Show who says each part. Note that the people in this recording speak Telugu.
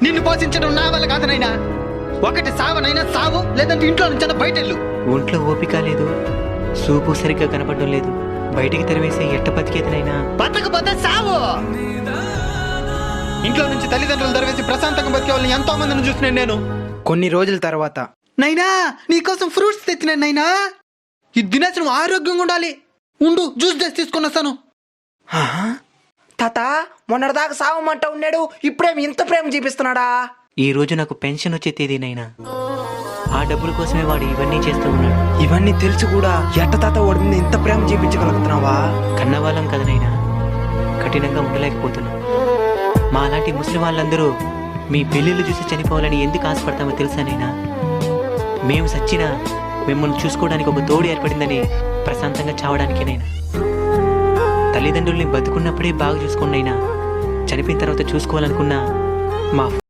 Speaker 1: నిన్ను పోషించడం నా వల్ల కాదనైనా. ఒకటి సావనైనా సావు, లేదంటే ఇంట్లో నుంచి బయటెళ్ళు.
Speaker 2: ఒంట్లో ఓపిక లేదు, సూపు సరిగ్గా కనపడడం లేదు, బయటికి తెరవేసే ఎట్ట బతికేదనైనా.
Speaker 1: బతకపోతే సావు. ఇంట్లో నుంచి తల్లిదండ్రులు తెరవేసి ప్రశాంతంగా బతికే వాళ్ళని ఎంతో మందిని చూసినాను నేను.
Speaker 3: కొన్ని రోజుల తర్వాత,
Speaker 1: నైనా నీకోసం ఫ్రూట్స్ తెచ్చినాను నైనా. ఇది తినేసి నువ్వు ఆరోగ్యంగా ఉండాలి. ఉండు, జ్యూస్ చేసి తీసుకొని వస్తాను.
Speaker 3: తాత మొన్నటిదాకా సావమంట ఉన్నాడు, ఇప్పుడేమి ఇంత ప్రేమ చూపిస్తున్నాడా?
Speaker 2: ఈ రోజు నాకు పెన్షన్ వచ్చే తేదీనైనా. ఆ డబ్బుల కోసమే వాడు ఇవన్నీ చేస్తూ ఉన్నాడు.
Speaker 3: ఇవన్నీ తెలిసి కూడా ఎట్ట తాత వాడి ఇంత ప్రేమ చూపించగలుగుతున్నావా?
Speaker 2: కన్నవాళ్ళం కదనైనా, కఠినంగా ఉండలేకపోతున్నా. మా అలాంటి ముస్లిం వాళ్ళందరూ మీ పెళ్ళిళ్ళు చూసి చనిపోవాలని ఎందుకు ఆశపడతామో తెలుసానైనా. మేము సచ్చినా మిమ్మల్ని చూసుకోవడానికి ఒక తోడు ఏర్పడిందని ప్రశాంతంగా చావడానికేనైనా. తల్లిదండ్రుల్ని బతుకున్నప్పుడే బాగా చూసుకున్నైనా చనిపోయిన తర్వాత చూసుకోవాలనుకున్నా మా